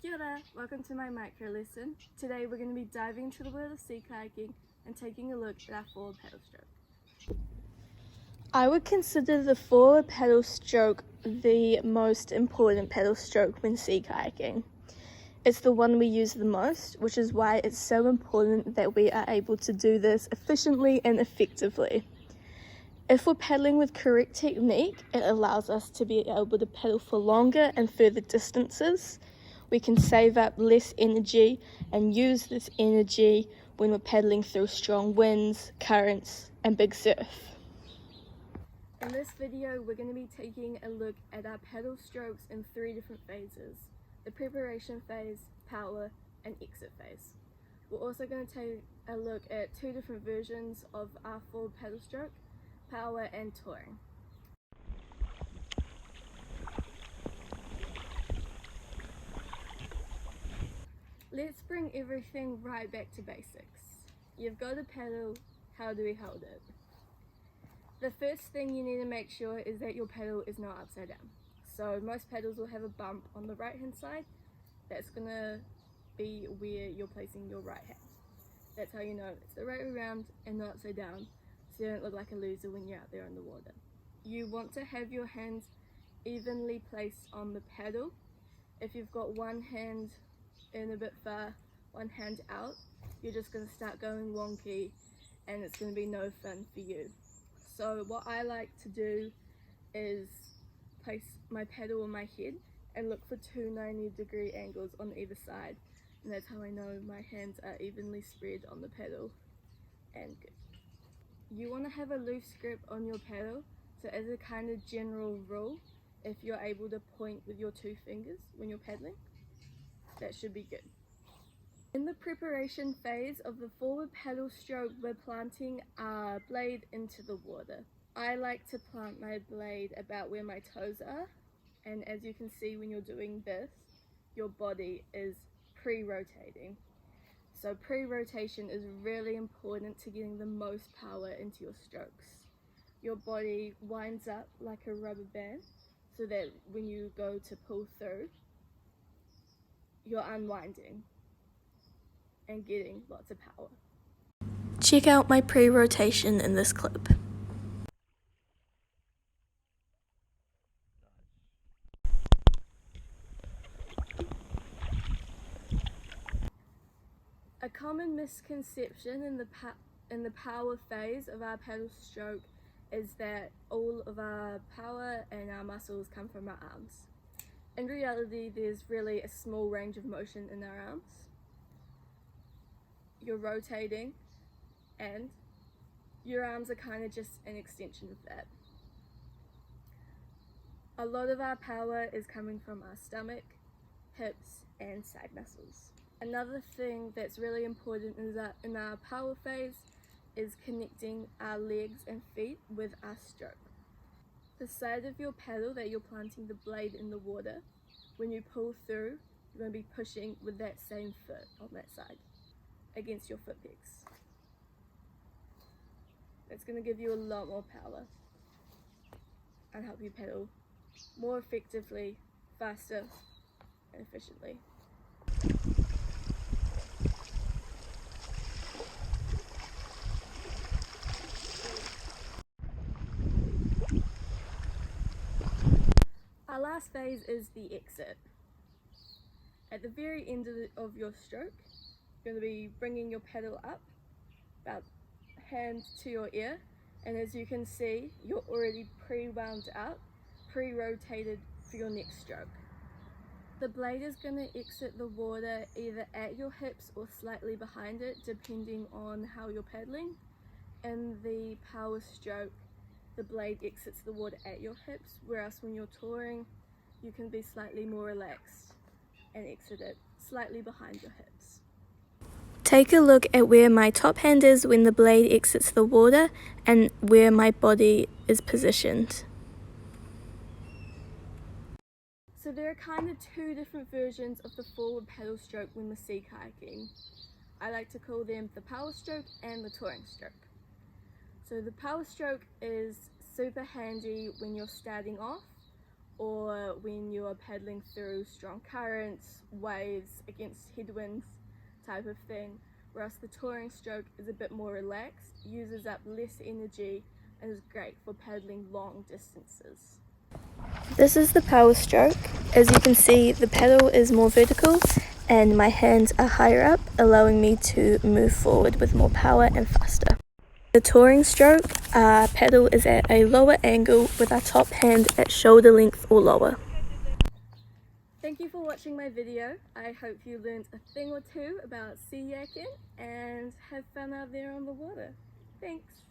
Kia ora, welcome to my micro lesson. Today we're going to be diving into the world of sea kayaking and taking a look at our forward paddle stroke. I would consider the forward paddle stroke the most important paddle stroke when sea kayaking. It's the one we use the most, which is why it's so important that we are able to do this efficiently and effectively. If we're paddling with correct technique, it allows us to be able to paddle for longer and further distances. We can save up less energy and use this energy when we're paddling through strong winds, currents, and big surf. In this video, we're going to be taking a look at our paddle strokes in 3 different phases: the preparation phase, power, and exit phase. We're also going to take a look at 2 different versions of our forward paddle stroke: power and touring. Let's bring everything right back to basics. You've got a paddle, how do we hold it? The first thing you need to make sure is that your paddle is not upside down. So most paddles will have a bump on the right hand side. That's going to be where you're placing your right hand. That's how you know it's the right way around and not upside down, so you don't look like a loser when you're out there in the water. You want to have your hands evenly placed on the paddle. If you've got one hand in a bit far, one hand out, you're just going to start going wonky and it's going to be no fun for you. So what I like to do is place my paddle on my head and look for 2 90-degree angles on either side, and that's how I know my hands are evenly spread on the paddle and good. You want to have a loose grip on your paddle, so as a kind of general rule, if you're able to point with your 2 fingers when you're paddling, that should be good. In the preparation phase of the forward paddle stroke, we're planting our blade into the water. I like to plant my blade about where my toes are, and as you can see when you're doing this, your body is pre-rotating. So pre-rotation is really important to getting the most power into your strokes. Your body winds up like a rubber band so that when you go to pull through, you're unwinding and getting lots of power. Check out my pre-rotation in this clip. A common misconception in the power phase of our paddle stroke is that all of our power and our muscles come from our arms. In reality, there's really a small range of motion in our arms. You're rotating and your arms are kind of just an extension of that. A lot of our power is coming from our stomach, hips, and side muscles. Another thing that's really important is that in our power phase is connecting our legs and feet with our stroke. The side of your paddle that you're planting the blade in the water, when you pull through, you're going to be pushing with that same foot on that side against your foot pegs. That's going to give you a lot more power and help you paddle more effectively, faster, and efficiently. Our last phase is the exit. At the very end of your stroke, you're going to be bringing your paddle up, about hand to your ear, and as you can see, you're already pre-wound up, pre-rotated for your next stroke. The blade is going to exit the water either at your hips or slightly behind it, depending on how you're paddling. In the power stroke, the blade exits the water at your hips, whereas when you're touring, you can be slightly more relaxed and exit it slightly behind your hips. Take a look at where my top hand is when the blade exits the water and where my body is positioned. So there are kind of 2 different versions of the forward paddle stroke when we're sea kayaking. I like to call them the power stroke and the touring stroke. So the power stroke is super handy when you're starting off or when you're paddling through strong currents, waves, against headwinds type of thing, whereas the touring stroke is a bit more relaxed, uses up less energy, and is great for paddling long distances. This is the power stroke. As you can see, the paddle is more vertical and my hands are higher up, allowing me to move forward with more power and faster. The touring stroke, our paddle is at a lower angle with our top hand at shoulder length or lower. Thank you for watching my video. I hope you learned a thing or two about sea yakking and have fun out there on the water. Thanks!